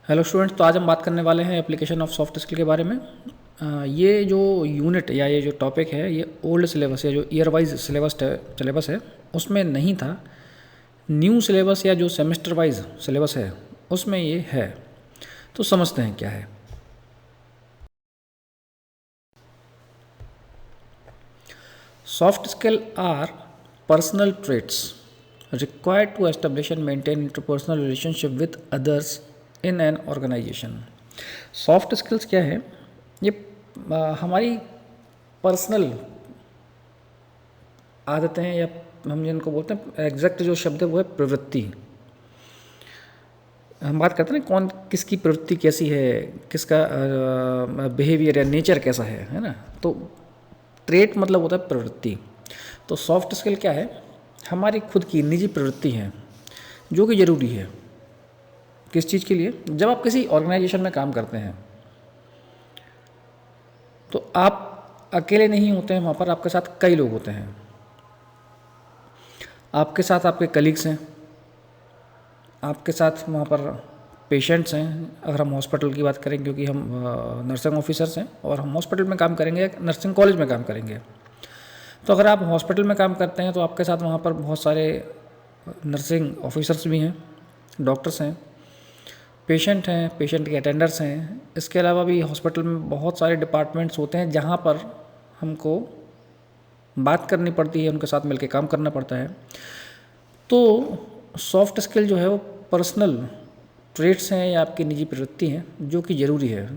Hello students, तो आज हम बात करने वाले हैं एप्लीकेशन ऑफ सॉफ्ट स्किल के बारे में। ये जो यूनिट या ये जो टॉपिक है ये ओल्ड सिलेबस या जो ईयर वाइज सिलेबस है उसमें नहीं था। न्यू सिलेबस या जो सेमेस्टर वाइज सिलेबस है उसमें ये है। तो समझते हैं क्या है। Soft skill are personal traits required to establish and maintain interpersonal relationship with others in an organization। Soft skills क्या है? ये हमारी पर्सनल आदतें हैं, या हम जिनको बोलते हैं एग्जैक्ट जो शब्द है वो है प्रवृत्ति। हम बात करते हैं ना, कौन किसकी प्रवृत्ति कैसी है, किसका बिहेवियर या नेचर कैसा है ना। तो ट्रेट मतलब होता है प्रवृत्ति। तो सॉफ्ट स्किल क्या है? हमारी खुद की निजी प्रवृत्ति है जो कि ज़रूरी है। किस चीज़ के लिए? जब आप किसी ऑर्गेनाइजेशन में काम करते हैं तो आप अकेले नहीं होते हैं, वहाँ पर आपके साथ कई लोग होते हैं। आपके साथ आपके कलीग्स हैं, आपके साथ वहाँ पर पेशेंट्स हैं। अगर हम हॉस्पिटल की बात करें, क्योंकि हम नर्सिंग ऑफिसर्स हैं और हम हॉस्पिटल में काम करेंगे, नर्सिंग कॉलेज में काम करेंगे। तो अगर आप हॉस्पिटल में काम करते हैं तो आपके साथ वहाँ पर बहुत सारे नर्सिंग ऑफिसर्स भी हैं, डॉक्टर्स हैं, पेशेंट हैं, पेशेंट के अटेंडर्स हैं। इसके अलावा भी हॉस्पिटल में बहुत सारे डिपार्टमेंट्स होते हैं जहाँ पर हमको बात करनी पड़ती है, उनके साथ मिलकर काम करना पड़ता है। तो सॉफ्ट स्किल जो है वो पर्सनल ट्रेट्स हैं या आपकी निजी प्रवृत्ति हैं जो कि ज़रूरी है।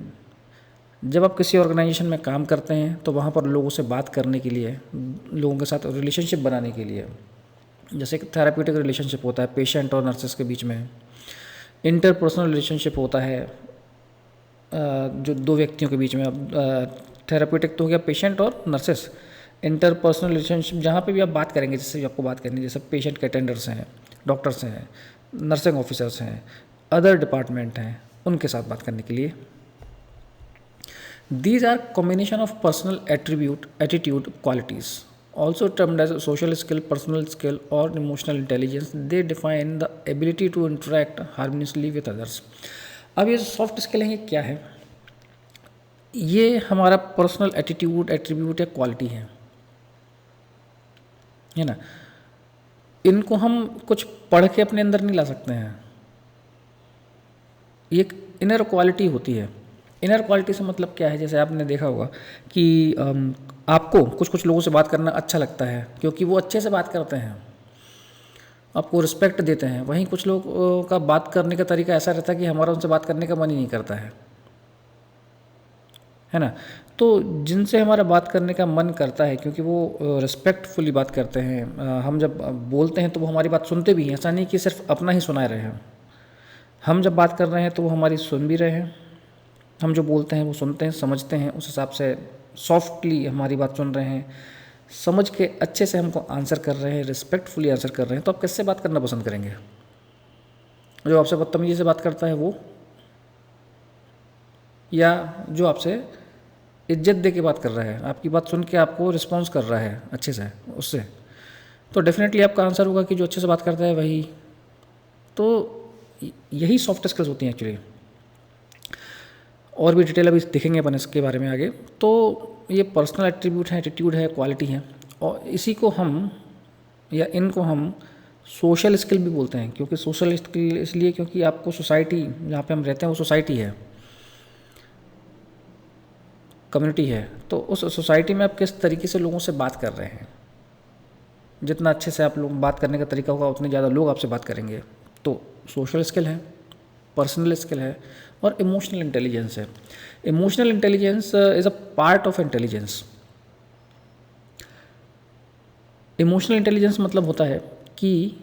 जब आप किसी ऑर्गेनाइजेशन में काम करते हैं तो वहाँ पर लोगों से बात करने के लिए, लोगों के साथ रिलेशनशिप बनाने के लिए, जैसे एक थेराप्यूटिक रिलेशनशिप होता है पेशेंट और नर्सेस के बीच में, इंटरपर्सनल रिलेशनशिप होता है जो दो व्यक्तियों के बीच में। अब थेराप्यूटिक तो हो गया पेशेंट और नर्सेस, इंटरपर्सनल रिलेशनशिप जहाँ पे भी आप बात करेंगे, जैसे आपको बात करनी है, जैसे पेशेंट के अटेंडर्स हैं, डॉक्टर्स हैं, नर्सिंग ऑफिसर्स हैं, अदर डिपार्टमेंट हैं, उनके साथ बात करने के लिए। These are combination of personal attitude, qualities, also termed as social skill, personal skill, or emotional intelligence. They define the ability to interact harmoniously with others. अब ये सॉफ्ट स्किल है, ये क्या है? ये हमारा पर्सनल एट्रीब्यूट या क्वालिटी है ना। इनको हम कुछ पढ़ के अपने अंदर नहीं ला सकते हैं। ये एक इनर क्वालिटी होती है। इनर क्वालिटी से मतलब क्या है? जैसे आपने देखा होगा कि आपको कुछ कुछ लोगों से बात करना अच्छा लगता है क्योंकि वो अच्छे से बात करते हैं, आपको रिस्पेक्ट देते हैं। वहीं कुछ लोग का बात करने का तरीका ऐसा रहता है कि हमारा उनसे बात करने का मन ही नहीं करता है ना। तो जिनसे हमारा बात करने का मन करता है क्योंकि वो रिस्पेक्टफुली बात करते हैं, हम जब बोलते हैं तो वो हमारी बात सुनते भी हैं। ऐसा नहीं कि सिर्फ अपना ही सुना रहे हैं। हम जब बात कर रहे हैं तो वो हमारी सुन भी रहे हैं, हम जो बोलते हैं वो सुनते हैं, समझते हैं, उस हिसाब से सॉफ्टली हमारी बात सुन रहे हैं, समझ के अच्छे से हमको आंसर कर रहे हैं, रिस्पेक्टफुली आंसर कर रहे हैं। तो आप किससे बात करना पसंद करेंगे? जो आपसे बदतमीजी से बात करता है वो, या जो आपसे इज्जत दे के बात कर रहा है, आपकी बात सुन के आपको रिस्पॉन्स कर रहा है अच्छे से उससे? तो डेफिनेटली आपका आंसर होगा कि जो अच्छे से बात करता है वही। तो यही सॉफ्ट स्किल्स होती हैं एक्चुअली। और भी डिटेल अभी देखेंगे अपन इसके बारे में आगे। तो ये पर्सनल एट्रीब्यूट है, एटीट्यूड है, क्वालिटी है, और इसी को हम या इनको हम सोशल स्किल भी बोलते हैं। क्योंकि सोशल स्किल इसलिए क्योंकि आपको सोसाइटी जहाँ पे हम रहते हैं वो सोसाइटी है, कम्युनिटी है। तो उस सोसाइटी में आप किस तरीके से लोगों से बात कर रहे हैं, जितना अच्छे से आप लोग बात करने का तरीका होगा उतने ज़्यादा लोग आपसे बात करेंगे। तो सोशल स्किल है, पर्सनल स्किल है, और इमोशनल इंटेलिजेंस है। Emotional intelligence is a part of intelligence. Emotional intelligence मतलब होता है कि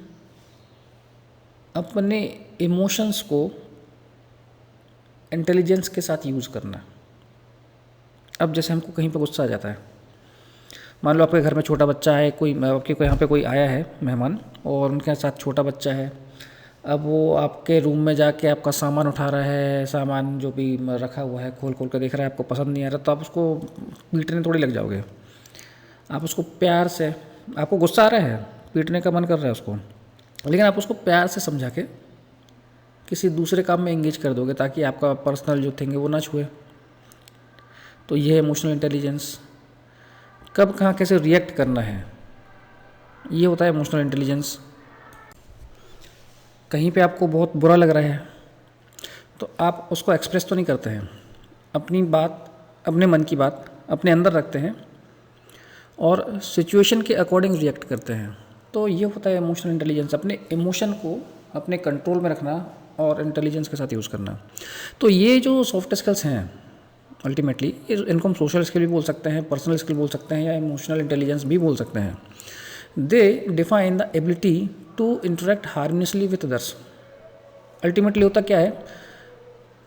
अपने इमोशंस को इंटेलिजेंस के साथ यूज़ करना। अब जैसे हमको कहीं पर गुस्सा आ जाता है, मान लो आपके घर में छोटा बच्चा है, कोई आपके यहाँ पे कोई आया है मेहमान और उनके साथ छोटा बच्चा है। अब वो आपके रूम में जाके आपका सामान उठा रहा है, सामान जो भी रखा हुआ है खोल खोल कर देख रहा है, आपको पसंद नहीं आ रहा, तो आप उसको पीटने थोड़ी लग जाओगे। आप उसको प्यार से, आपको गुस्सा आ रहा है, पीटने का मन कर रहा है उसको, लेकिन आप उसको प्यार से समझा के किसी दूसरे काम में एंगेज कर दोगे ताकि आपका पर्सनल जो थिंग है वो ना छुए। तो ये है इमोशनल इंटेलिजेंस। कब कहाँ कैसे रिएक्ट करना है, ये होता है इमोशनल इंटेलिजेंस। कहीं पे आपको बहुत बुरा लग रहा है तो आप उसको एक्सप्रेस तो नहीं करते हैं, अपनी बात, अपने मन की बात अपने अंदर रखते हैं और सिचुएशन के अकॉर्डिंग रिएक्ट करते हैं। तो ये होता है इमोशनल इंटेलिजेंस, अपने इमोशन को अपने कंट्रोल में रखना और इंटेलिजेंस के साथ यूज़ करना। तो ये जो सॉफ्ट स्किल्स हैं अल्टीमेटली, इनको हम सोशल स्किल भी बोल सकते हैं, पर्सनल स्किल बोल सकते हैं, या इमोशनल इंटेलिजेंस भी बोल सकते हैं। They define the ability to interact harmoniously with others. Ultimately होता क्या है,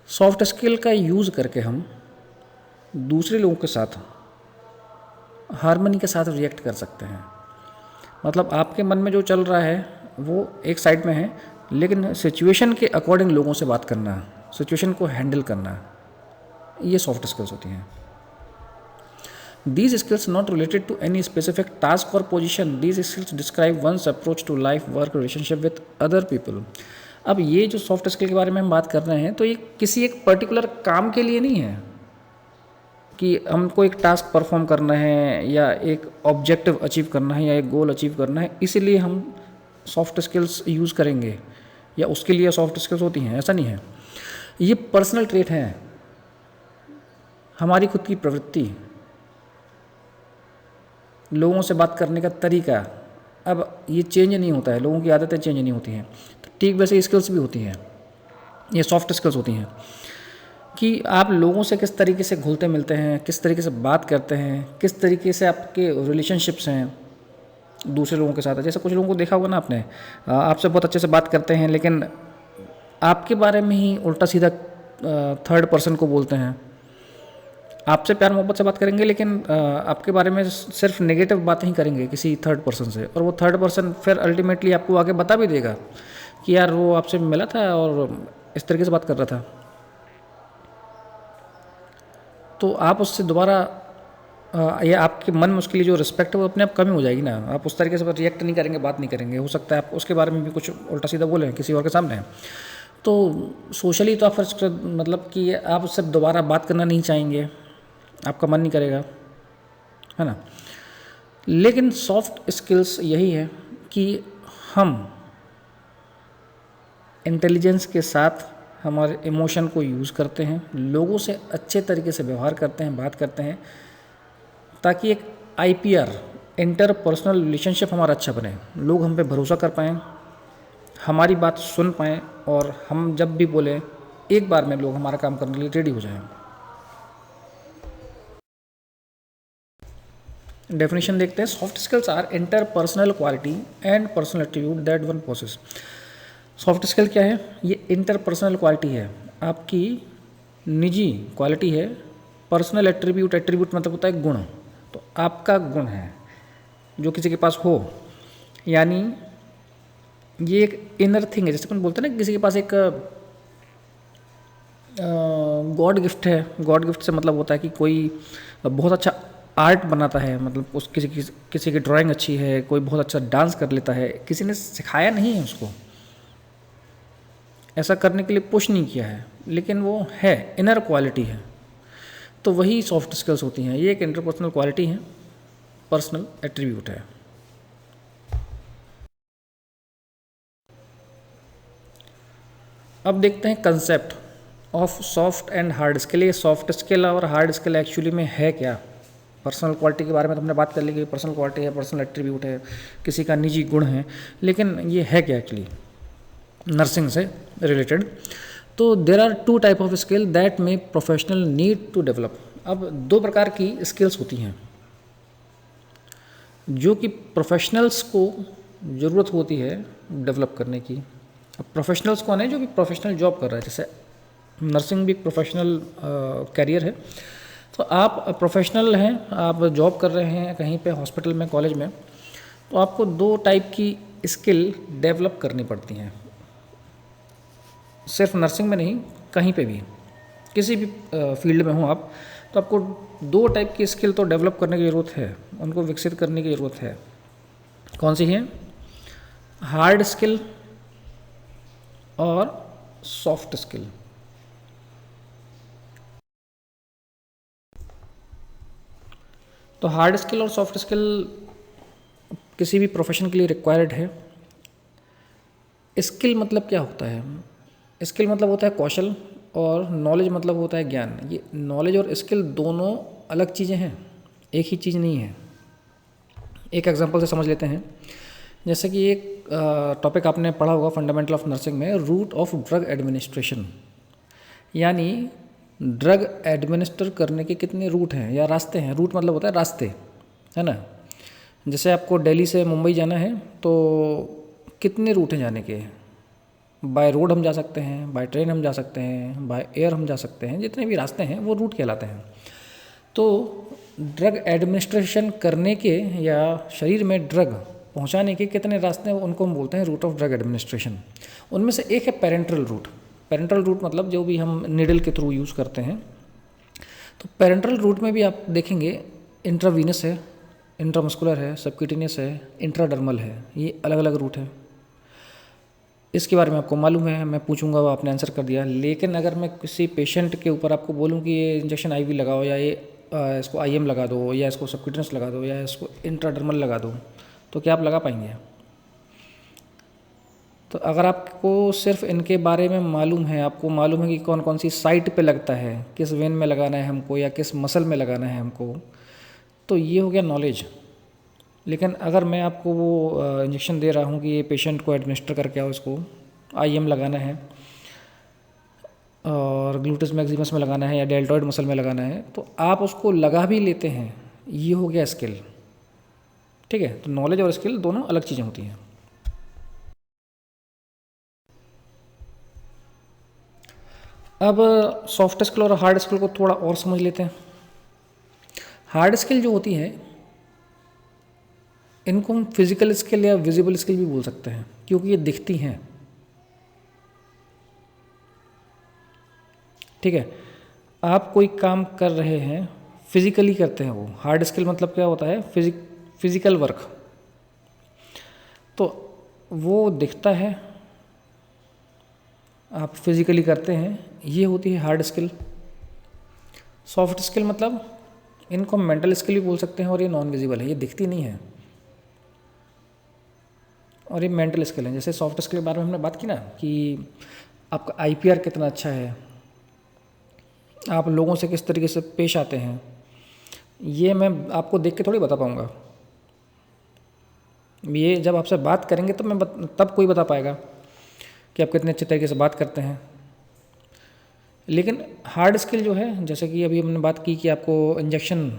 सॉफ्ट स्किल का यूज़ करके हम दूसरे लोगों के साथ हार्मनी के साथ रिएक्ट कर सकते हैं। मतलब आपके मन में जो चल रहा है वो एक साइड में है, लेकिन सिचुएशन के अकॉर्डिंग लोगों से बात करना, सिचुएशन को हैंडल करना, ये सॉफ्ट स्किल्स होती हैं। These skills not related to any specific task or position. These skills describe one's approach to life, work, relationship with other people. अब ये जो सॉफ्ट स्किल के बारे में हम बात कर रहे हैं तो ये किसी एक पर्टिकुलर काम के लिए नहीं है कि हमको एक टास्क परफॉर्म करना है या एक ऑब्जेक्टिव अचीव करना है या एक गोल अचीव करना है, इसीलिए हम सॉफ्ट स्किल्स यूज़ करेंगे या उसके लिए सॉफ्ट स्किल्स होती हैं, ऐसा नहीं है। ये पर्सनल ट्रेट हैं, हमारी खुद की प्रवृत्ति, लोगों से बात करने का तरीका। अब ये चेंज नहीं होता है, लोगों की आदतें चेंज नहीं होती हैं। तो ठीक वैसे स्किल्स भी होती हैं, ये सॉफ्ट स्किल्स होती हैं कि आप लोगों से किस तरीके से घुलते मिलते हैं, किस तरीके से बात करते हैं, किस तरीके से आपके रिलेशनशिप्स हैं दूसरे लोगों के साथ। जैसे कुछ लोगों को देखा होगा ना आपने, आपसे बहुत अच्छे से बात करते हैं लेकिन आपके बारे में ही उल्टा सीधा थर्ड पर्सन को बोलते हैं। आपसे प्यार मोहब्बत से बात करेंगे लेकिन आपके बारे में सिर्फ नेगेटिव बातें ही करेंगे किसी थर्ड पर्सन से, और वो थर्ड पर्सन फिर अल्टीमेटली आपको आगे बता भी देगा कि यार वो आपसे मिला था और इस तरीके से बात कर रहा था। तो आप उससे दोबारा या आपके मन में उसके लिए जो रिस्पेक्ट है वो अपने आप कमी हो जाएगी ना। आप उस तरीके से रिएक्ट नहीं करेंगे, बात नहीं करेंगे। हो सकता है आप उसके बारे में भी कुछ उल्टा सीधा बोलें किसी और के सामने। तो सोशली तो आप फिर मतलब कि आप उससे दोबारा बात करना नहीं चाहेंगे, आपका मन नहीं करेगा, है ना। लेकिन सॉफ्ट स्किल्स यही है कि हम इंटेलिजेंस के साथ हमारे इमोशन को यूज़ करते हैं, लोगों से अच्छे तरीके से व्यवहार करते हैं, बात करते हैं, ताकि एक IPR इंटरपर्सनल रिलेशनशिप हमारा अच्छा बने, लोग हम पे भरोसा कर पाएँ, हमारी बात सुन पाएँ, और हम जब भी बोलें एक बार में लोग हमारा काम करने के लिए रेडी हो जाएं। डेफिनेशन देखते हैं। Soft skills are interpersonal quality and personal attribute that one possess. Soft skill क्या है? ये इंटरपर्सनल क्वालिटी है, आपकी निजी क्वालिटी है। पर्सनल एट्रीब्यूट, एट्रीब्यूट मतलब होता है गुण, तो आपका गुण है जो किसी के पास हो, यानी ये एक इनर थिंग है। जैसे अपन बोलते हैं ना किसी के पास एक गॉड गिफ्ट है। गॉड गिफ्ट से मतलब होता है कि कोई बहुत अच्छा आर्ट बनाता है, मतलब उस किसी की ड्राइंग अच्छी है, कोई बहुत अच्छा डांस कर लेता है, किसी ने सिखाया नहीं है उसको, ऐसा करने के लिए पुश नहीं किया है, लेकिन वो है, इनर क्वालिटी है। तो वही सॉफ्ट स्किल्स होती हैं। ये एक इंटरपर्सनल क्वालिटी है, पर्सनल एट्रीब्यूट है। अब देखते हैं concept of soft and hard skill. ये सॉफ्ट स्किल और हार्ड स्किल एक्चुअली में है क्या? पर्सनल क्वालिटी के बारे में तो हमने बात कर ली कि पर्सनल क्वालिटी है, पर्सनल एट्रीब्यूट है, किसी का निजी गुण है, लेकिन ये है क्या एक्चुअली नर्सिंग से रिलेटेड? तो there are 2 type of skill that may professional need to develop. अब 2 प्रकार की स्किल्स होती हैं जो कि प्रोफेशनल्स को ज़रूरत होती है डेवलप करने की। अब प्रोफेशनल्स कौन है? जो भी प्रोफेशनल जॉब कर रहा है। जैसे नर्सिंग भी एक प्रोफेशनल कैरियर है, तो आप प्रोफेशनल हैं, आप जॉब कर रहे हैं कहीं पे हॉस्पिटल में, कॉलेज में, तो आपको 2 टाइप की स्किल डेवलप करनी पड़ती हैं। सिर्फ नर्सिंग में नहीं, कहीं पे भी, किसी भी फील्ड में हो आप, तो आपको 2 टाइप की स्किल तो डेवलप करने की ज़रूरत है, उनको विकसित करने की ज़रूरत है। कौन सी है? हार्ड स्किल और सॉफ्ट स्किल। तो हार्ड स्किल और सॉफ्ट स्किल किसी भी प्रोफेशन के लिए रिक्वायर्ड है। स्किल मतलब क्या होता है? स्किल मतलब होता है कौशल, और नॉलेज मतलब होता है ज्ञान। ये नॉलेज और स्किल दोनों अलग चीज़ें हैं, एक ही चीज़ नहीं है। एक एग्जांपल से समझ लेते हैं। जैसे कि एक टॉपिक आपने पढ़ा होगा फंडामेंटल ऑफ नर्सिंग में, रूट ऑफ ड्रग एडमिनिस्ट्रेशन, यानी ड्रग एडमिनिस्टर करने के कितने रूट हैं या रास्ते हैं। रूट मतलब होता है रास्ते, है ना। जैसे आपको दिल्ली से मुंबई जाना है तो कितने रूट हैं जाने के। बाय रोड हम जा सकते हैं, बाय ट्रेन हम जा सकते हैं, बाय एयर हम जा सकते हैं। जितने भी रास्ते हैं वो रूट कहलाते हैं। तो ड्रग एडमिनिस्ट्रेशन करने के या शरीर में ड्रग पहुंचाने के कितने रास्ते हैं, उनको हम बोलते हैं रूट ऑफ ड्रग एडमिनिस्ट्रेशन। उनमें से एक है पेरेंट्रल रूट। पेरेंट्रल रूट मतलब जो भी हम निडल के थ्रू यूज़ करते हैं। तो पेरेंट्रल रूट में भी आप देखेंगे इंट्रावीनस है, इंट्रामस्कुलर है, सबक्यूटेनियस है, इंट्राडर्मल है। ये अलग अलग रूट है। इसके बारे में आपको मालूम है, मैं पूछूंगा वो आपने आंसर कर दिया। लेकिन अगर मैं किसी पेशेंट के ऊपर आपको बोलूं कि ये इंजेक्शन आईवी लगाओ, या ये इसको आईएम लगा दो, या इसको सबक्यूटेनियस लगा दो, या इसको इंट्राडर्मल लगा दो, तो क्या आप लगा पाएंगे? तो अगर आपको सिर्फ इनके बारे में मालूम है, आपको मालूम है कि कौन कौन सी साइट पे लगता है, किस वेन में लगाना है हमको, या किस मसल में लगाना है हमको, तो ये हो गया नॉलेज। लेकिन अगर मैं आपको वो इंजेक्शन दे रहा हूँ कि ये पेशेंट को एडमिनिस्टर करके आओ, इसको आईएम लगाना है और ग्लूटस मैक्सिमस में लगाना है या डेल्टॉइड मसल में लगाना है, तो आप उसको लगा भी लेते हैं, ये हो गया स्किल। ठीक है, तो नॉलेज और स्किल दोनों अलग चीज़ें होती हैं। अब सॉफ्ट स्किल और हार्ड स्किल को थोड़ा और समझ लेते हैं। हार्ड स्किल जो होती है, इनको हम फिजिकल स्किल या विजिबल स्किल भी बोल सकते हैं, क्योंकि ये दिखती हैं। ठीक है, आप कोई काम कर रहे हैं, फिजिकली करते हैं वो। हार्ड स्किल मतलब क्या होता है? फिजिकल वर्क, तो वो दिखता है, आप फिजिकली करते हैं, ये होती है हार्ड स्किल। सॉफ्ट स्किल मतलब इनको मेंटल स्किल भी बोल सकते हैं, और ये नॉन विजिबल है, ये दिखती नहीं है, और ये मेंटल स्किल है। जैसे सॉफ्ट स्किल के बारे में हमने बात की ना कि आपका आईपीआर कितना अच्छा है, आप लोगों से किस तरीके से पेश आते हैं, ये मैं आपको देख के थोड़ी बता पाऊँगा। ये जब आपसे बात करेंगे तब कोई बता पाएगा कि आप कितने अच्छे तरीके से बात करते हैं। लेकिन हार्ड स्किल जो है, जैसे कि अभी हमने बात की कि आपको इंजेक्शन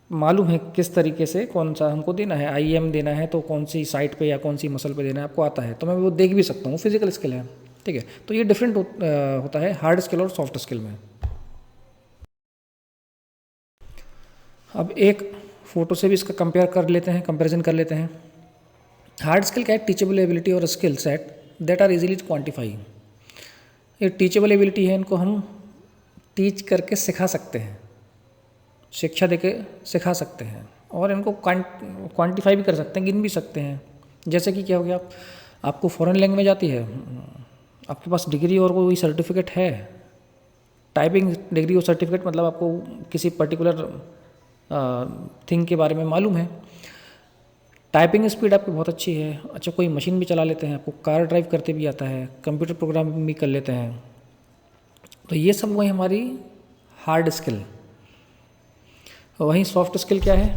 मालूम है किस तरीके से कौन सा हमको देना है, आईएम देना है तो कौन सी साइट पे या कौन सी मसल पे देना है आपको आता है, तो मैं वो देख भी सकता हूँ, फिजिकल स्किल है। ठीक है, तो ये डिफरेंट होता है हार्ड स्किल और सॉफ्ट स्किल में। अब एक फ़ोटो से भी इसका कंपेयर कर लेते हैं, कंपेरिजन कर लेते हैं। हार्ड स्किल क्या है? टीचेबल एबिलिटी और skill set that are easily quantify. ये टीचेबल एबिलिटी है, इनको हम टीच करके सिखा सकते हैं, शिक्षा देके सिखा सकते हैं, और इनको क्वांटिफाई भी कर सकते हैं, गिन भी सकते हैं। जैसे कि क्या हो गया, आपको फॉरेन लैंग्वेज आती है, आपके पास डिग्री और कोई सर्टिफिकेट है, टाइपिंग डिग्री और सर्टिफिकेट, मतलब आपको किसी पर्टिकुलर थिंग के बारे में मालूम है, टाइपिंग स्पीड आपकी बहुत अच्छी है, अच्छा कोई मशीन भी चला लेते हैं, आपको कार ड्राइव करते भी आता है, कंप्यूटर प्रोग्रामिंग भी कर लेते हैं, तो ये सब वही हमारी हार्ड स्किल। वहीं सॉफ्ट स्किल क्या है?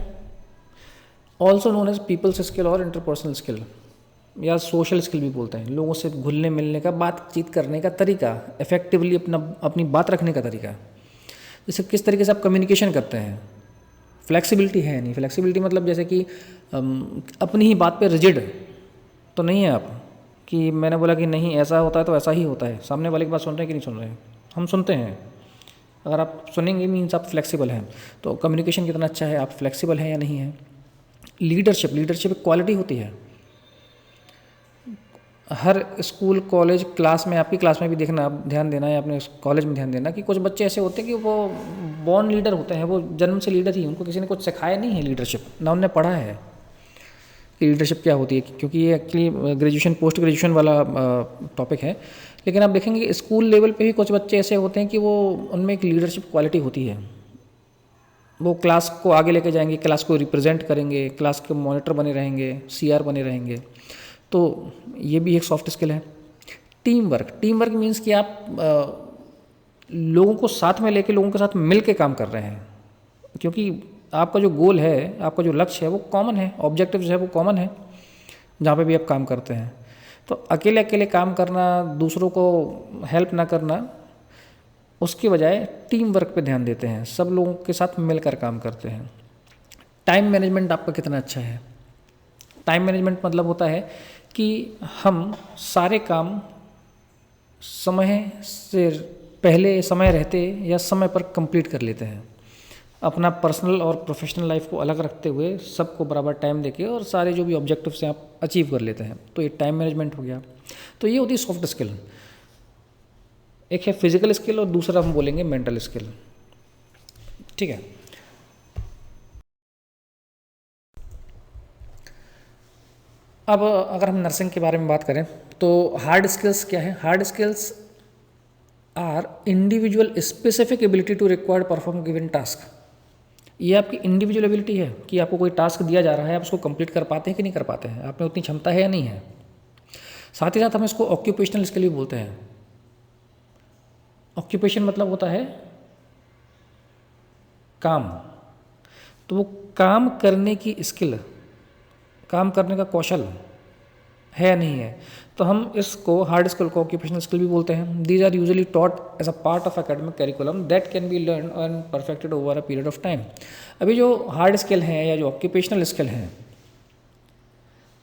Also known as people's skill और इंटरपर्सनल स्किल, या सोशल स्किल भी बोलते हैं। लोगों से घुलने मिलने का, बातचीत करने का तरीका, इफेक्टिवली अपनी बात रखने का तरीका, जैसे किस तरीके से आप कम्युनिकेशन करते हैं। फ्लेक्सिबिलिटी है नहीं, फ्लेक्सिबिलिटी मतलब जैसे कि अपनी ही बात पे रिजिड तो नहीं है आप, कि मैंने बोला कि नहीं ऐसा होता है तो ऐसा ही होता है, सामने वाले की बात सुन रहे हैं कि नहीं सुन रहे हैं, हम सुनते हैं। अगर आप सुनेंगे मीन्स आप फ्लेक्सिबल हैं। तो कम्युनिकेशन कितना अच्छा है, आप फ्लेक्सिबल हैं या नहीं है। लीडरशिप एक क्वालिटी होती है। हर स्कूल कॉलेज क्लास में, आपकी क्लास में भी देखना, आप ध्यान देना है, अपने कॉलेज में ध्यान देना कि कुछ बच्चे ऐसे होते हैं कि वो बॉर्न लीडर होते हैं, वो जन्म से लीडर ही, उनको किसी ने कुछ सिखाया नहीं है लीडरशिप, ना उन्हें पढ़ा है। लीडरशिप क्या होती है, क्योंकि ये एक्चुअली ग्रेजुएशन पोस्ट ग्रेजुएशन वाला टॉपिक है। लेकिन आप देखेंगे कि स्कूल लेवल पे भी कुछ बच्चे ऐसे होते हैं कि वो उनमें एक लीडरशिप क्वालिटी होती है, वो क्लास को आगे लेके जाएंगे, क्लास को रिप्रेजेंट करेंगे, क्लास के मॉनिटर बने रहेंगे, सीआर बने रहेंगे। तो ये भी एक सॉफ्ट स्किल है। टीम वर्क मीन्स कि आप लोगों को साथ में लेके लोगों के साथ मिल के काम कर रहे हैं, क्योंकि आपका जो गोल है, आपका जो लक्ष्य है वो कॉमन है, ऑब्जेक्टिव जो है वो कॉमन है जहाँ पे भी आप काम करते हैं। तो अकेले अकेले काम करना, दूसरों को हेल्प ना करना, उसकी बजाय टीम वर्क पे ध्यान देते हैं, सब लोगों के साथ मिलकर काम करते हैं। टाइम मैनेजमेंट आपका कितना अच्छा है। टाइम मैनेजमेंट मतलब होता है कि हम सारे काम समय से पहले, समय रहते या समय पर कंप्लीट कर लेते हैं, अपना पर्सनल और प्रोफेशनल लाइफ को अलग रखते हुए सबको बराबर टाइम देके और सारे जो भी ऑब्जेक्टिव्स हैं आप अचीव कर लेते हैं। तो ये टाइम मैनेजमेंट हो गया। तो ये होती है सॉफ्ट स्किल। एक है फिजिकल स्किल और दूसरा हम बोलेंगे मेंटल स्किल। ठीक है। अब अगर हम नर्सिंग के बारे में बात करें तो हार्ड स्किल्स क्या है। Hard skills are individual specific ability to required perform given task. ये आपकी इंडिविजुअल एबिलिटी है कि आपको कोई टास्क दिया जा रहा है, आप उसको कंप्लीट कर पाते हैं कि नहीं कर पाते हैं, आप में उतनी क्षमता है या नहीं है। साथ ही साथ हम इसको ऑक्यूपेशनल स्किल भी बोलते हैं। ऑक्यूपेशन मतलब होता है काम, तो वो काम करने की स्किल, काम करने का कौशल है या नहीं है, तो हम इसको हार्ड स्किल को ऑक्यूपेशनल स्किल भी बोलते हैं। These are usually taught as a part of academic curriculum that can be learn and perfected over a period of time. अभी जो हार्ड स्किल हैं या जो ऑक्यूपेशनल स्किल हैं,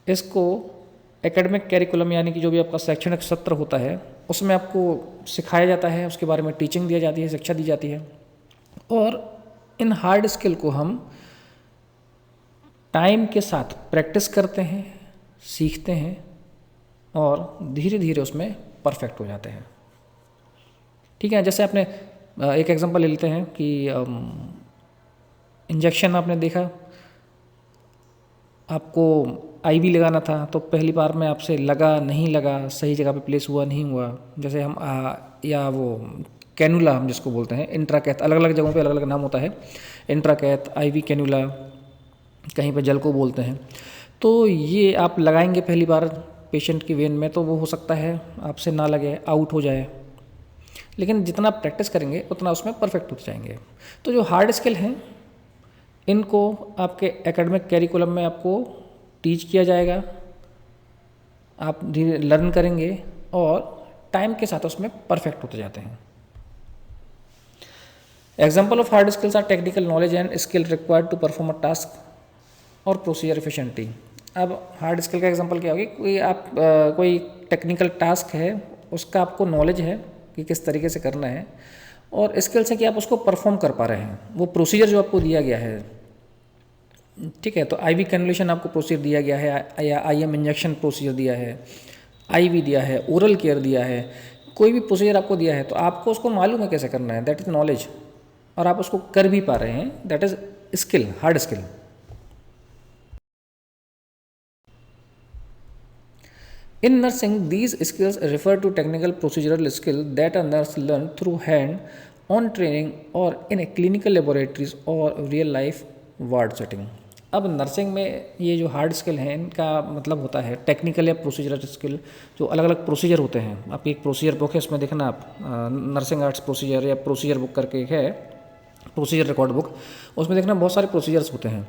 इसको एकेडमिक कैरिकुलम यानी कि जो भी आपका शैक्षणिक सत्र होता है उसमें आपको सिखाया जाता है, उसके बारे में टीचिंग दी जाती है, शिक्षा दी जाती है। और इन हार्ड स्किल को हम टाइम के साथ प्रैक्टिस करते हैं, सीखते हैं और धीरे धीरे उसमें परफेक्ट हो जाते हैं। ठीक है। जैसे आपने एक एग्जांपल ले लेते हैं कि इंजेक्शन आपने देखा, आपको आईवी लगाना था, तो पहली बार में आपसे लगा नहीं लगा, सही जगह पे प्लेस हुआ नहीं हुआ। जैसे हम या वो कैनुला हम जिसको बोलते हैं, इंट्राकैथ, अलग अलग जगहों पे अलग अलग नाम होता है। इंट्राकैथ, आईवी कैनुला, कहीं पे जल को बोलते हैं। तो ये आप लगाएंगे पहली बार पेशेंट की वेन में, तो वो हो सकता है आपसे ना लगे, आउट हो जाए, लेकिन जितना आप प्रैक्टिस करेंगे उतना उसमें परफेक्ट होते जाएंगे। तो जो हार्ड स्किल हैं इनको आपके एकेडमिक कैरिकुलम में आपको टीच किया जाएगा, आप धीरे लर्न करेंगे और टाइम के साथ उसमें परफेक्ट होते जाते हैं। Example of hard skills are technical knowledge and skill required to perform a task और प्रोसीजर एफिशिएंटली। अब हार्ड स्किल का एग्जांपल क्या होगी, कोई टेक्निकल टास्क है, उसका आपको नॉलेज है कि किस तरीके से करना है, और स्किल्स है कि आप उसको परफॉर्म कर पा रहे हैं, वो प्रोसीजर जो आपको दिया गया है। ठीक है। तो आईवी कैनुलेशन आपको प्रोसीजर दिया गया है, या आईएम इंजेक्शन प्रोसीजर दिया है, आईवी दिया है, ओरल केयर दिया है, कोई भी प्रोसीजर आपको दिया है तो आपको उसको मालूम है कैसे करना है, दैट इज़ नॉलेज, और आप उसको कर भी पा रहे हैं, that is skill, hard skill. In nursing, these skills refer to technical procedural skill that a nurse learn through hand-on training or in a clinical laboratories or real life ward setting। अब nursing में ये जो hard skill हैं इनका मतलब होता है technical या प्रोसीजरल स्किल। जो अलग अलग प्रोसीजर होते हैं, आपकी एक प्रोसीजर बुक है, उसमें देखना आप नर्सिंग आर्ट्स प्रोसीजर या प्रोसीजर बुक करके एक है, प्रोसीजर रिकॉर्ड बुक, उसमें देखना बहुत सारे प्रोसीजर्स होते हैं।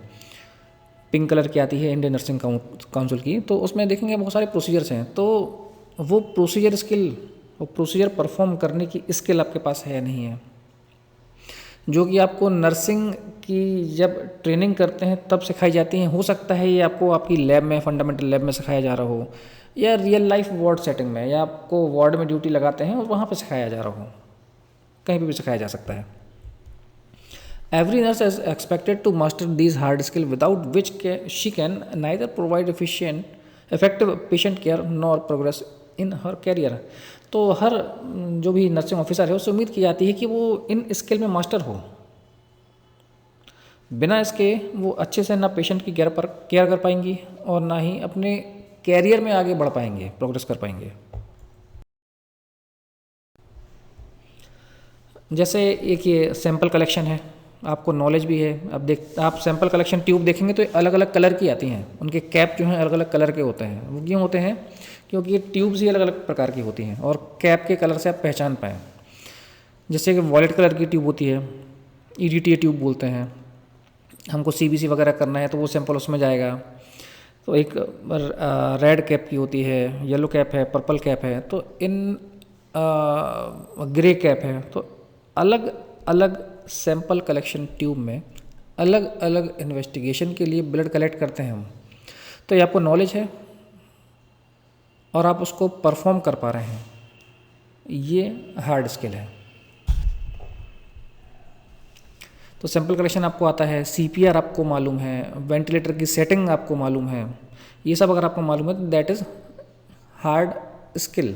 पिंक कलर की आती है इंडियन नर्सिंग काउंसिल की, तो उसमें देखेंगे बहुत सारे प्रोसीजर्स हैं। तो वो प्रोसीजर स्किल, वो प्रोसीजर परफॉर्म करने की स्किल आपके पास है या नहीं है, जो कि आपको नर्सिंग की जब ट्रेनिंग करते हैं तब सिखाई जाती हैं। हो सकता है ये आपको आपकी लैब में, फंडामेंटल लैब में सिखाया जा रहा हो, या रियल लाइफ वार्ड सेटिंग में, या आपको वार्ड में ड्यूटी लगाते हैं और वहाँ पर सिखाया जा रहा हो, कहीं पर भी सिखाया जा सकता है। Every nurse is expected to master these hard skills without which she can neither provide effective patient care nor progress in her career। तो हर जो भी नर्सिंग ऑफिसर है उससे उम्मीद की जाती है कि वो इन स्किल में मास्टर हो, बिना इसके वो अच्छे से ना पेशेंट की केयर कर पाएंगी और ना ही अपने कैरियर में आगे बढ़ पाएंगे, प्रोग्रेस कर पाएंगे। जैसे एक ये सैंपल कलेक्शन है, आपको नॉलेज भी है। अब आप सैंपल कलेक्शन ट्यूब देखेंगे तो अलग अलग कलर की आती हैं, उनके कैप जो हैं अलग अलग कलर के होते हैं। वो क्यों होते हैं? क्योंकि ये ट्यूब्स ही अलग अलग प्रकार की होती हैं और कैप के कलर से आप पहचान पाएँ। जैसे कि वॉलेट कलर की ट्यूब होती है, EDTA ट्यूब बोलते हैं। हमको CBC वगैरह करना है तो वो सैंपल उसमें जाएगा। तो एक रेड कैप की होती है, येलो कैप है, पर्पल कैप है, तो इन ग्रे कैप है। तो अलग अलग सैंपल कलेक्शन ट्यूब में अलग अलग इन्वेस्टिगेशन के लिए ब्लड कलेक्ट करते हैं हम। तो ये आपको नॉलेज है और आप उसको परफॉर्म कर पा रहे हैं, ये हार्ड स्किल है। तो सैंपल कलेक्शन आपको आता है, CPR आपको मालूम है, वेंटिलेटर की सेटिंग आपको मालूम है, ये सब अगर आपको मालूम है तो that is hard skill.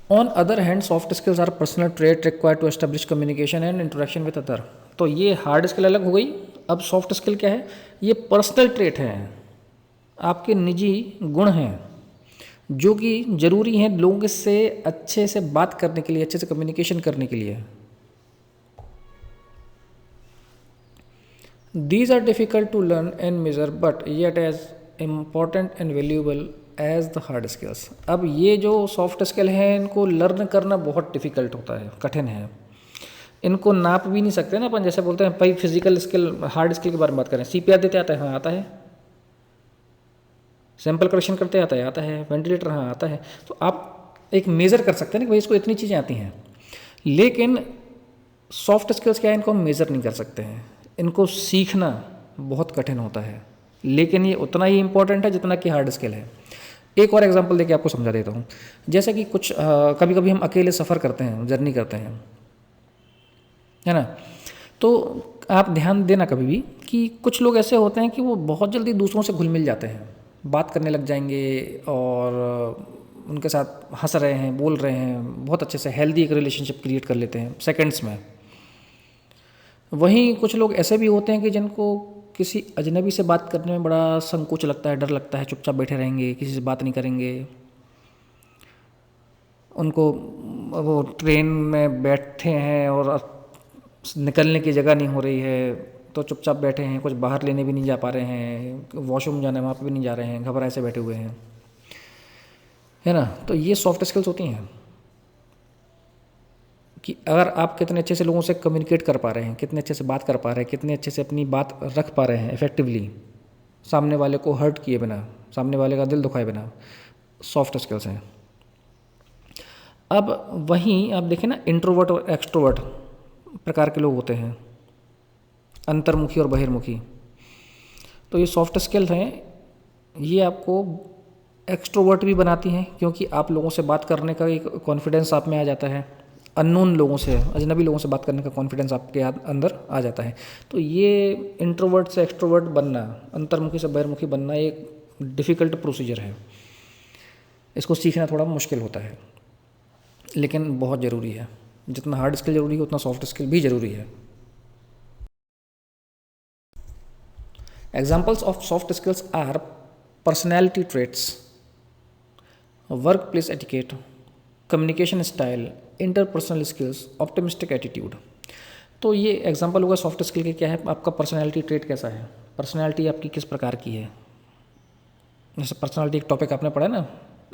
On other hand soft skills are personal trait required to establish communication and interaction with other. तो ये हार्ड स्किल अलग हो गई। अब सॉफ्ट स्किल क्या है? ये पर्सनल ट्रेट है, आपके निजी गुण हैं जो कि ज़रूरी हैं लोगों से अच्छे से बात करने के लिए, अच्छे से कम्युनिकेशन करने के लिए। These are difficult to learn and measure but yet as important and valuable as the hard skills। अब ये जो सॉफ्ट स्किल है इनको लर्न करना बहुत डिफ़िकल्ट होता है, कठिन है। इनको नाप भी नहीं सकते ना अपन, जैसे बोलते हैं भाई फिजिकल स्किल, हार्ड स्किल के बारे में बात करें, CPR देते आता है, हाँ आता है। सैंपल कलेक्शन करते आता है। वेंटिलेटर, हाँ आता है। तो आप एक मेज़र कर सकते हैं ना कि भाई इसको इतनी चीज़ें आती हैं। लेकिन सॉफ्ट स्किल्स क्या है, इनको हम मेज़र नहीं कर सकते हैं, इनको सीखना बहुत कठिन होता है। लेकिन ये उतना ही इम्पोर्टेंट है जितना कि हार्ड स्किल है। एक और एग्जांपल देके आपको समझा देता हूँ। जैसे कि कुछ कभी कभी हम अकेले सफ़र करते हैं, जर्नी करते हैं, है ना। तो आप ध्यान देना कभी भी कि कुछ लोग ऐसे होते हैं कि वो बहुत जल्दी दूसरों से घुल मिल जाते हैं, बात करने लग जाएंगे और उनके साथ हंस रहे हैं, बोल रहे हैं, बहुत अच्छे से हेल्दी एक रिलेशनशिप क्रिएट कर लेते हैं सेकंड्स में। वहीं कुछ लोग ऐसे भी होते हैं कि जिनको किसी अजनबी से बात करने में बड़ा संकोच लगता है, डर लगता है, चुपचाप बैठे रहेंगे, किसी से बात नहीं करेंगे। उनको वो ट्रेन में बैठे हैं और निकलने की जगह नहीं हो रही है तो चुपचाप बैठे हैं, कुछ बाहर लेने भी नहीं जा पा रहे हैं, वॉशरूम जाना है वहाँ पे भी नहीं जा रहे हैं, घबराए से बैठे हुए हैं, है ना। तो ये सॉफ्ट स्किल्स होती हैं कि अगर आप कितने अच्छे से लोगों से कम्युनिकेट कर पा रहे हैं, कितने अच्छे से बात कर पा रहे हैं, कितने अच्छे से अपनी बात रख पा रहे हैं इफेक्टिवली, सामने वाले को हर्ट किए बिना, सामने वाले का दिल दुखाए बिना, सॉफ्ट स्किल्स हैं। अब वहीं आप देखें ना, इंट्रोवर्ट और एक्सट्रोवर्ट प्रकार के लोग होते हैं, अंतर्मुखी और बहिर्मुखी। तो ये सॉफ्ट स्किल्स हैं, ये आपको एक्सट्रोवर्ट भी बनाती हैं क्योंकि आप लोगों से बात करने का एक कॉन्फिडेंस आप में आ जाता है, अननोन लोगों से, अजनबी लोगों से बात करने का कॉन्फिडेंस आपके अंदर आ जाता है। तो ये इंट्रोवर्ट से एक्सट्रोवर्ट बनना, अंतर्मुखी से बहिर्मुखी बनना एक डिफ़िकल्ट प्रोसीजर है। इसको सीखना थोड़ा मुश्किल होता है लेकिन बहुत ज़रूरी है। जितना हार्ड स्किल ज़रूरी है उतना सॉफ्ट स्किल भी ज़रूरी है। Examples of soft skills our personality traits, work place etiquette, communication style, interpersonal skills, optimistic attitude. तो ये एग्जांपल होगा सॉफ्ट स्किल के। क्या है, आपका पर्सनैलिटी ट्रेट कैसा है, पर्सनैलिटी आपकी किस प्रकार की है। जैसे पर्सनैलिटी एक टॉपिक आपने पढ़ा ना,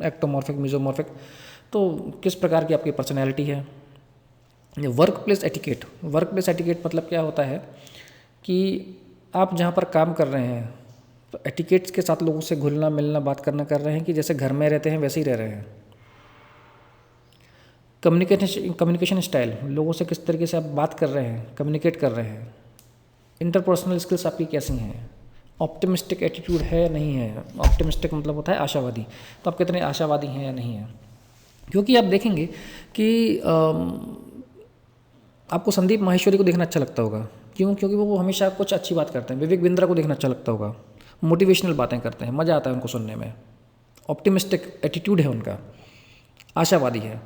एक्टोमॉर्फिक, मिजोमॉर्फिक, तो किस प्रकार की आपकी पर्सनैलिटी है। Work place etiquette, work place etiquette मतलब क्या होता है कि आप जहाँ पर काम कर रहे हैं तो एटिकेट्स के साथ लोगों से घुलना मिलना, बात करना कर रहे हैं कि जैसे घर में रहते हैं वैसे ही रह रहे हैं। कम्युनिकेशन स्टाइल, लोगों से किस तरीके से आप बात कर रहे हैं, कम्युनिकेट कर रहे हैं। इंटरपर्सनल स्किल्स आपकी कैसी हैं। ऑप्टिमिस्टिक एटीट्यूड है या नहीं है। ऑप्टिमिस्टिक मतलब होता है आशावादी, तो आप कितने आशावादी हैं या नहीं हैं। क्योंकि आप देखेंगे कि आपको संदीप माहेश्वरी को देखना अच्छा लगता होगा, क्यों? क्योंकि वो हमेशा कुछ अच्छी बात करते हैं। विवेक बिंद्रा को देखना अच्छा लगता होगा, मोटिवेशनल बातें करते हैं, मज़ा आता है उनको सुनने में। ऑप्टिमिस्टिक एटीट्यूड है उनका, आशावादी है।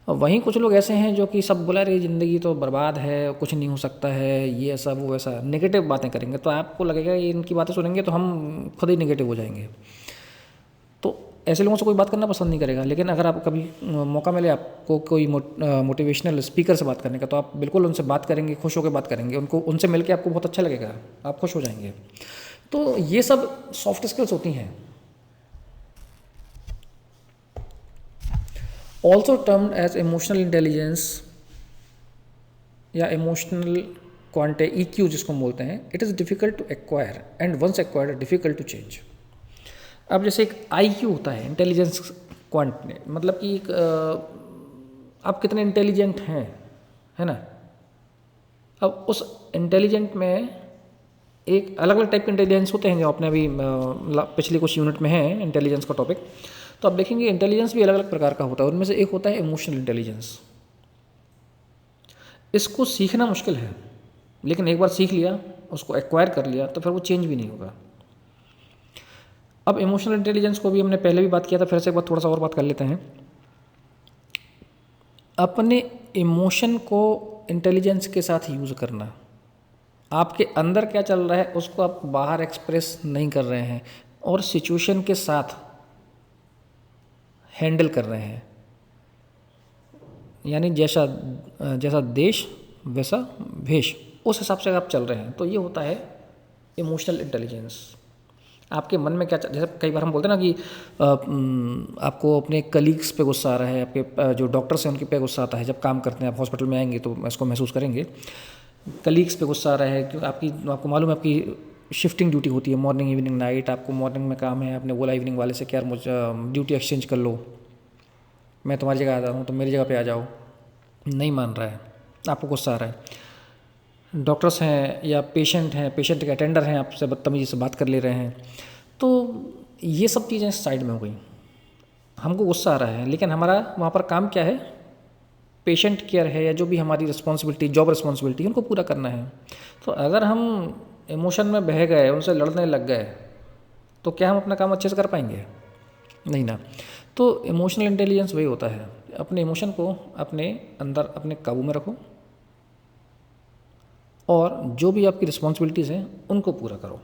और वहीं कुछ लोग ऐसे हैं जो कि सब बोला रही ज़िंदगी तो बर्बाद है, कुछ नहीं हो सकता है, ये ऐसा वो ऐसा नेगेटिव बातें करेंगे, तो आपको लगेगा ये इनकी बातें सुनेंगे तो हम खुद ही नेगेटिव हो जाएंगे। तो ऐसे लोगों से कोई बात करना पसंद नहीं करेगा। लेकिन अगर आप कभी मौका मिले आपको कोई मोटिवेशनल स्पीकर से बात करने का, तो आप बिल्कुल उनसे बात करेंगे, खुश होकर बात करेंगे, उनको उनसे मिलके आपको बहुत अच्छा लगेगा, आप खुश हो जाएंगे। तो ये सब सॉफ्ट स्किल्स होती हैं। Also termed as emotional intelligence या इमोशनल क्वांटे, EQ जिसको हम बोलते हैं, it is difficult to acquire and once acquired difficult to change. अब जैसे एक IQ होता है, इंटेलिजेंस क्वांट, मतलब कि एक आप कितने इंटेलिजेंट हैं, है ना। अब उस इंटेलिजेंट में एक अलग अलग टाइप के इंटेलिजेंस होते हैं, जो आपने अभी पिछले कुछ यूनिट में है इंटेलिजेंस का टॉपिक। तो आप देखेंगे इंटेलिजेंस भी अलग अलग प्रकार का होता है। उनमें से एक होता है इमोशनल इंटेलिजेंस। इसको सीखना मुश्किल है, लेकिन एक बार सीख लिया, उसको एक्वायर कर लिया, तो फिर वो चेंज भी नहीं होगा। अब इमोशनल इंटेलिजेंस को भी हमने पहले भी बात किया था, फिर से एक बार थोड़ा सा और बात कर लेते हैं। अपने इमोशन को इंटेलिजेंस के साथ यूज़ करना। आपके अंदर क्या चल रहा है उसको आप बाहर एक्सप्रेस नहीं कर रहे हैं, और सिचुएशन के साथ हैंडल कर रहे हैं। यानी जैसा जैसा देश वैसा भेष, उस हिसाब से आप चल रहे हैं, तो ये होता है इमोशनल इंटेलिजेंस। आपके मन में क्या जैसे कई बार हम बोलते हैं ना कि आपको अपने कलीग्स पे गुस्सा आ रहा है, आपके जो डॉक्टर्स हैं उनके पे गुस्सा आता है। जब काम करते हैं, आप हॉस्पिटल में आएंगे तो इसको महसूस करेंगे। कलीग्स पे गुस्सा आ रहा है क्योंकि आपको मालूम है आपकी शिफ्टिंग ड्यूटी होती है, मॉर्निंग इवनिंग नाइट। आपको मॉर्निंग में काम है, आपने बोला इवनिंग वाले से कि यार मुझे ड्यूटी एक्सचेंज कर लो, मैं तुम्हारी जगह आता हूँ तो मेरी जगह पे आ जाओ। नहीं मान रहा है, आपको गुस्सा आ रहा है। डॉक्टर्स हैं या पेशेंट हैं, पेशेंट के अटेंडर हैं, आपसे बदतमीजी से बात कर ले रहे हैं। तो ये सब चीज़ें साइड में हो गई। हमको गुस्सा आ रहा है, लेकिन हमारा वहाँ पर काम क्या है, पेशेंट केयर है, या जो भी हमारी रिस्पॉन्सिबिलिटी, जॉब रिस्पॉन्सिबिलिटी है, उनको पूरा करना है। तो अगर हम इमोशन में बह गए, उनसे लड़ने लग गए, तो क्या हम अपना काम अच्छे से कर पाएंगे? नहीं ना। तो इमोशनल इंटेलिजेंस वही होता है, अपने इमोशन को अपने अंदर अपने काबू में रखो, और जो भी आपकी रिस्पॉन्सिबिलिटीज़ हैं उनको पूरा करो।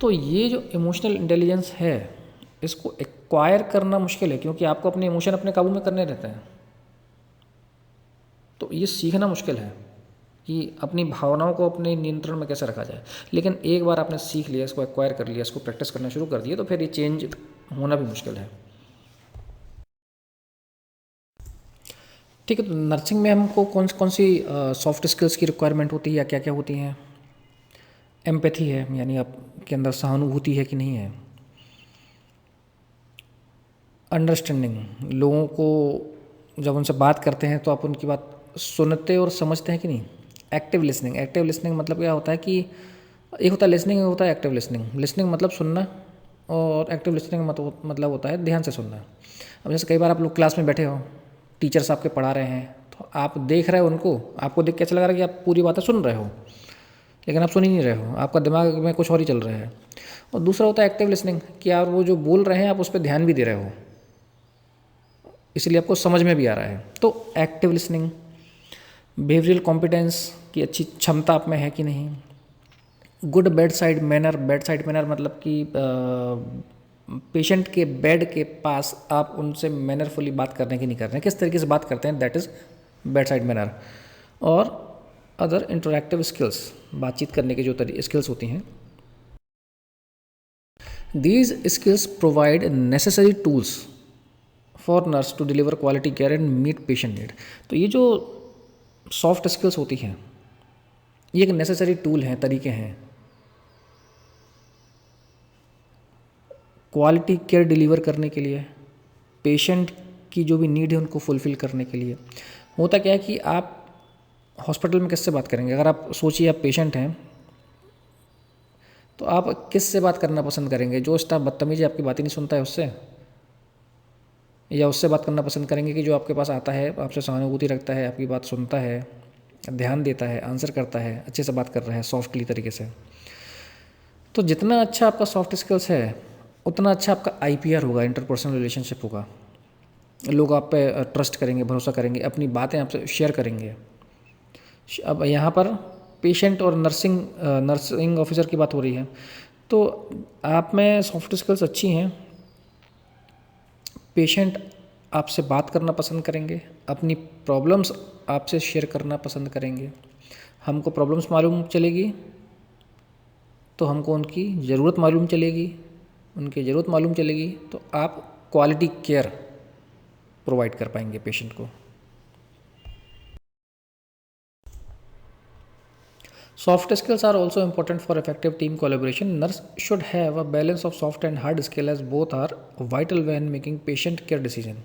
तो ये जो इमोशनल इंटेलिजेंस है, इसको एक्वायर करना मुश्किल है, क्योंकि आपको अपने इमोशन अपने काबू में करने रहते हैं। तो ये सीखना मुश्किल है कि अपनी भावनाओं को अपने नियंत्रण में कैसे रखा जाए। लेकिन एक बार आपने सीख लिया, इसको एक्वायर कर लिया, इसको प्रैक्टिस करना शुरू कर दिया, तो फिर ये चेंज होना भी मुश्किल है। ठीक है, तो नर्सिंग में हमको कौन कौन सी सॉफ्ट स्किल्स की रिक्वायरमेंट होती है या क्या क्या होती हैं? एम्पैथी है, यानी आपके अंदर सहानुभूति है कि नहीं है। अंडरस्टैंडिंग, लोगों को जब उनसे बात करते हैं तो आप उनकी बात सुनते और समझते हैं कि नहीं। एक्टिव लिसनिंग, एक्टिव लिसनिंग मतलब क्या होता है कि एक होता है लिसनिंग, एक होता है एक्टिव लिसनिंग। लिसनिंग मतलब सुनना, और एक्टिव लिसनिंग मतलब होता है ध्यान से सुनना। अब जैसे कई बार आप लोग क्लास में बैठे हो, टीचर्स आपके पढ़ा रहे हैं, तो आप देख रहे हो उनको, आपको देख के ऐसा लग रहा है कि आप पूरी बातें सुन रहे हो, लेकिन आप सुन ही नहीं रहे हो, आपका दिमाग में कुछ और ही चल रहा है। और दूसरा होता है एक्टिव लिसनिंग, कि आप वो जो बोल रहे हैं आप उस पर ध्यान भी दे रहे हो, इसलिए आपको समझ में भी आ रहा है। तो एक्टिव लिसनिंग। बिहेवियरल कॉम्पिटेंस की अच्छी क्षमता आप में है कि नहीं। Good bed side manner, bed side manner मतलब कि पेशेंट के बेड के पास आप उनसे मैनरफुली बात करने की नहीं कर रहे हैं, किस तरीके से बात करते हैं, that is bedside manner. और अदर इंटरैक्टिव स्किल्स, बातचीत करने की जो स्किल्स होती हैं, these skills provide necessary tools for nurse to deliver quality care and meet patient need. तो ये जो सॉफ्ट स्किल्स होती हैं, ये एक नेसेसरी टूल हैं, तरीके हैं क्वालिटी केयर डिलीवर करने के लिए, पेशेंट की जो भी नीड है उनको फुलफ़िल करने के लिए। होता क्या है कि आप हॉस्पिटल में किससे बात करेंगे? अगर आप सोचिए आप पेशेंट हैं, तो आप किससे बात करना पसंद करेंगे? जो स्टाफ बदतमीजी आपकी बात ही नहीं सुनता है उससे, या उससे बात करना पसंद करेंगे कि जो आपके पास आता है, आपसे सहानुभूति रखता है, आपकी बात सुनता है, ध्यान देता है, आंसर करता है, अच्छे से बात कर रहा है सॉफ्टली तरीके से। तो जितना अच्छा आपका सॉफ्ट स्किल्स है, उतना अच्छा आपका IPR होगा, इंटरपर्सनल रिलेशनशिप होगा। लोग आप पे ट्रस्ट करेंगे, भरोसा करेंगे, अपनी बातें आपसे शेयर करेंगे। अब यहाँ पर पेशेंट और नर्सिंग ऑफिसर की बात हो रही है, तो आप में सॉफ्ट स्किल्स अच्छी हैं। पेशेंट आपसे बात करना पसंद करेंगे, अपनी प्रॉब्लम्स आपसे शेयर करना पसंद करेंगे। हमको प्रॉब्लम्स मालूम चलेगी तो हमको उनकी ज़रूरत मालूम चलेगी, उनकी ज़रूरत मालूम चलेगी तो आप क्वालिटी केयर प्रोवाइड कर पाएंगे पेशेंट को। Soft skills are also important for effective team collaboration. Nurse should have a balance of soft and hard skill as both are vital when making patient care decision.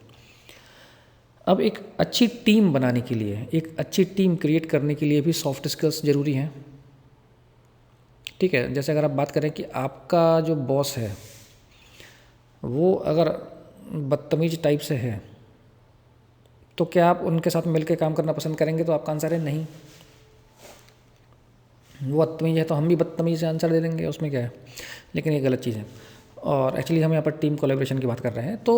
अब एक अच्छी team बनाने के लिए, एक अच्छी टीम क्रिएट करने के लिए भी सॉफ्ट स्किल्स ज़रूरी हैं। ठीक है, जैसे अगर आप बात करें कि आपका जो बॉस है वो अगर बदतमीज टाइप से है तो क्या आप उनके साथ मिलकर काम करना पसंद करेंगे? तो आपका आंसर है नहीं। वो बदतमीज है तो हम भी बदतमीज से आंसर दे देंगे, उसमें क्या है। लेकिन ये गलत चीज़ है। और एक्चुअली हम यहाँ पर टीम कोलैबोरेशन की बात कर रहे हैं। तो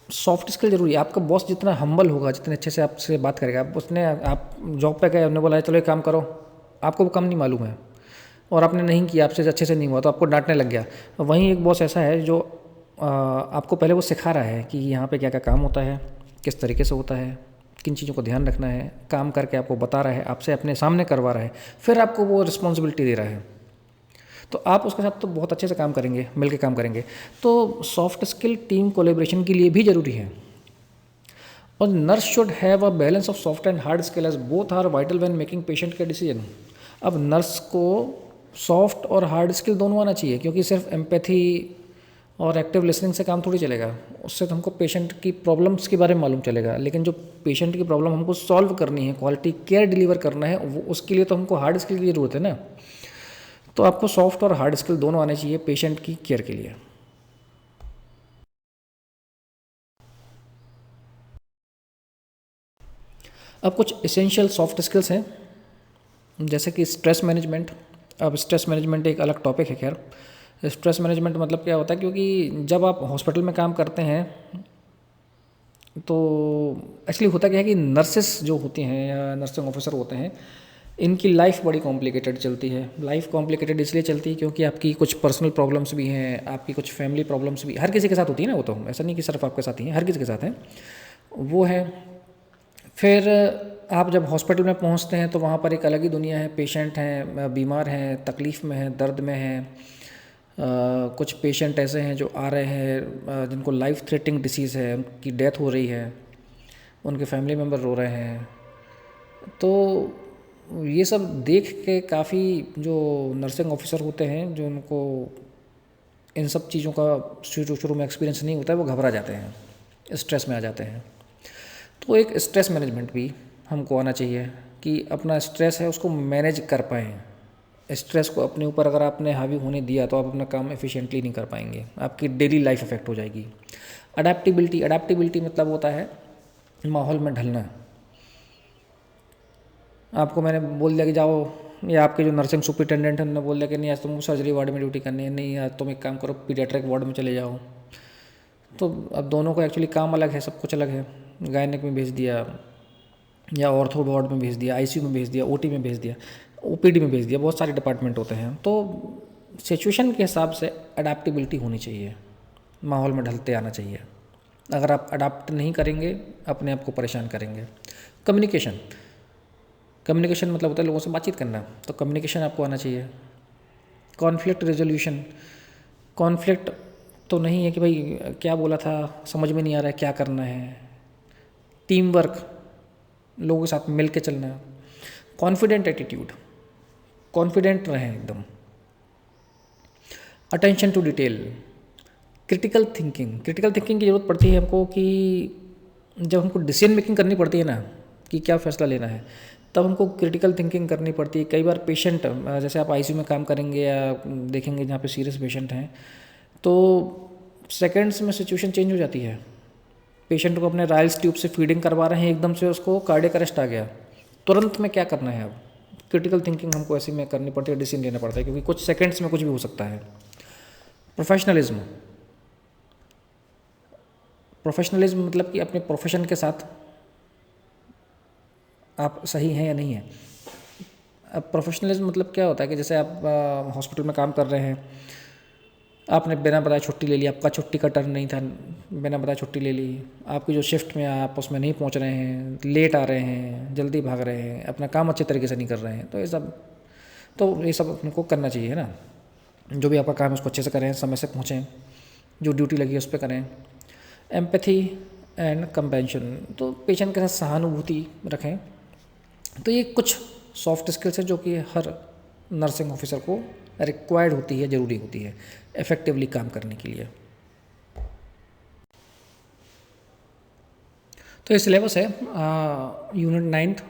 सॉफ्ट स्किल जरूरी है। आपका बॉस जितना हम्बल होगा, जितने अच्छे से आपसे बात करेगा, आप जॉब पे गए, उन्होंने बोला चलो एक काम करो, आपको वो काम नहीं मालूम है और आपने नहीं किया, आपसे अच्छे से नहीं हुआ तो आपको डांटने लग गया। वहीं एक बॉस ऐसा है जो आपको पहले वो सिखा रहा है कि यहाँ पे क्या क्या काम होता है, किस तरीके से होता है, किन चीज़ों को ध्यान रखना है, काम करके आपको बता रहा है, आपसे अपने सामने करवा रहा है, फिर आपको वो रिस्पॉन्सिबिलिटी दे रहा है। तो आप उसके साथ तो बहुत अच्छे से काम करेंगे, मिलकर काम करेंगे। तो सॉफ्ट स्किल टीम कोलेब्रेशन के लिए भी ज़रूरी है। और nurse should have a balance of soft and hard skill as both are vital when making patient का डिसीजन। अब नर्स को सॉफ्ट और हार्ड स्किल दोनों आना चाहिए, क्योंकि सिर्फ एम्पैथी और एक्टिव लिसनिंग से काम थोड़ी चलेगा। उससे तो हमको पेशेंट की प्रॉब्लम्स के बारे में मालूम चलेगा, लेकिन जो पेशेंट की प्रॉब्लम हमको सॉल्व करनी है, क्वालिटी केयर डिलीवर करना है, वो उसके लिए तो हमको हार्ड स्किल की ज़रूरत है ना। तो आपको सॉफ्ट और हार्ड स्किल दोनों आने चाहिए पेशेंट की केयर के लिए। अब कुछ इसेंशियल सॉफ्ट स्किल्स हैं, जैसे कि स्ट्रेस मैनेजमेंट। अब स्ट्रेस मैनेजमेंट एक अलग टॉपिक है। खैर, स्ट्रेस मैनेजमेंट मतलब क्या होता है, क्योंकि जब आप हॉस्पिटल में काम करते हैं तो एक्चुअली होता क्या है कि नर्सेस जो होती हैं या नर्सिंग ऑफिसर होते हैं, इनकी लाइफ बड़ी कॉम्प्लिकेटेड चलती है। लाइफ कॉम्प्लिकेटेड इसलिए चलती है क्योंकि आपकी कुछ पर्सनल प्रॉब्लम्स भी हैं, आपकी कुछ फैमिली प्रॉब्लम्स भी हर किसी के साथ होती है ना। वो तो ऐसा नहीं कि सिर्फ आपके साथ ही है, हर किसी के साथ है वो है। फिर आप जब हॉस्पिटल में पहुंचते हैं तो वहाँ पर एक अलग ही दुनिया है। पेशेंट हैं, बीमार हैं, तकलीफ़ में हैं, दर्द में हैं। कुछ पेशेंट ऐसे हैं जो आ रहे हैं जिनको लाइफ थ्रेटनिंग डिसीज़ है, उनकी डेथ हो रही है, उनके फैमिली मेम्बर रो रहे हैं। तो ये सब देख के काफ़ी जो नर्सिंग ऑफिसर होते हैं, जो उनको इन सब चीज़ों का शुरू शुरू में एक्सपीरियंस नहीं होता है, वो घबरा जाते हैं, स्ट्रेस में आ जाते हैं। तो एक स्ट्रेस मैनेजमेंट भी हमको आना चाहिए कि अपना स्ट्रेस है उसको मैनेज कर पाएँ। स्ट्रेस को अपने ऊपर अगर आपने हावी होने दिया तो आप अपना काम एफिशिएंटली नहीं कर पाएंगे, आपकी डेली लाइफ इफेक्ट हो जाएगी। अडेप्टिबिलिटी मतलब होता है माहौल में ढलना। आपको मैंने बोल दिया कि जाओ, या आपके जो नर्सिंग सुपरिटेंडेंट है उन्होंने बोल दिया कि नहीं आज तुमको सर्जरी वार्ड में ड्यूटी करनी है, नहीं आज तुम एक काम करो पीडियाट्रिक वार्ड में चले जाओ। तो अब दोनों को एक्चुअली काम अलग है, सब कुछ अलग है। गायनेक में भेज दिया या ऑर्थो वार्ड में भेज दिया, आईसीयू में भेज दिया, ओटी में भेज दिया, ओपीडी में भेज दिया, बहुत सारे डिपार्टमेंट होते हैं। तो सिचुएशन के हिसाब से अडेप्टिबिलिटी होनी चाहिए, माहौल में ढलते आना चाहिए। अगर आप अडाप्ट नहीं करेंगे अपने आप को परेशान करेंगे। कम्युनिकेशन मतलब होता है लोगों से बातचीत करना, तो कम्युनिकेशन आपको आना चाहिए। कॉन्फ्लिक्ट रेजोल्यूशन, कॉन्फ्लिक्ट तो नहीं है कि भाई क्या बोला था समझ में नहीं आ रहा है क्या करना है। टीम वर्क, लोगों के साथ मिल के चलना। कॉन्फिडेंट एटीट्यूड, कॉन्फिडेंट रहें एकदम। Attention to detail, critical thinking की ज़रूरत पड़ती है हमको कि जब हमको डिसीजन मेकिंग करनी पड़ती है ना कि क्या फ़ैसला लेना है, तब हमको क्रिटिकल थिंकिंग करनी पड़ती है। कई बार पेशेंट, जैसे आप आईसीयू में काम करेंगे या देखेंगे जहाँ पे सीरियस पेशेंट हैं, तो सेकंड्स में सिचुएशन चेंज हो जाती है। पेशेंट को अपने राइल्स ट्यूब से फीडिंग करवा रहे हैं, एकदम से उसको कार्डियक अरेस्ट आ गया, तुरंत में क्या करना है। अब क्रिटिकल थिंकिंग हमको ऐसे में करनी पड़ती है, डिसीजन लेना पड़ता है, क्योंकि कुछ सेकंड्स में कुछ भी हो सकता है। प्रोफेशनलिज्म, प्रोफेशनलिज्म मतलब कि अपने प्रोफेशन के साथ आप सही हैं या नहीं हैं। अब प्रोफेशनलिज्म मतलब क्या होता है कि जैसे आप हॉस्पिटल में काम कर रहे हैं, आपने बिना बताए छुट्टी ले ली, आपका छुट्टी का टर्न नहीं था, बिना बताए छुट्टी ले ली, आपकी जो शिफ्ट में आप उसमें नहीं पहुंच रहे हैं, लेट आ रहे हैं, जल्दी भाग रहे हैं, अपना काम अच्छे तरीके से नहीं कर रहे हैं, तो ये सब अपने को करना चाहिए ना। जो भी आपका काम है उसको अच्छे से करें, समय से पहुँचें, जो ड्यूटी लगी है उस पर करें। एम्पैथी एंड कंपेंशन, तो पेशेंट के साथ सहानुभूति रखें। तो ये कुछ सॉफ्ट स्किल्स है जो कि हर नर्सिंग ऑफिसर को रिक्वायर्ड होती है, ज़रूरी होती है इफ़ेक्टिवली काम करने के लिए। तो ये सिलेबस है unit 9th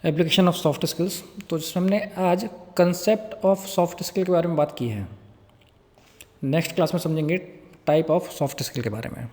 application of soft skills. तो जिसमें हमने आज कंसेप्ट ऑफ सॉफ्ट स्किल के बारे में बात की है। नेक्स्ट क्लास में समझेंगे टाइप ऑफ सॉफ्ट स्किल के बारे में।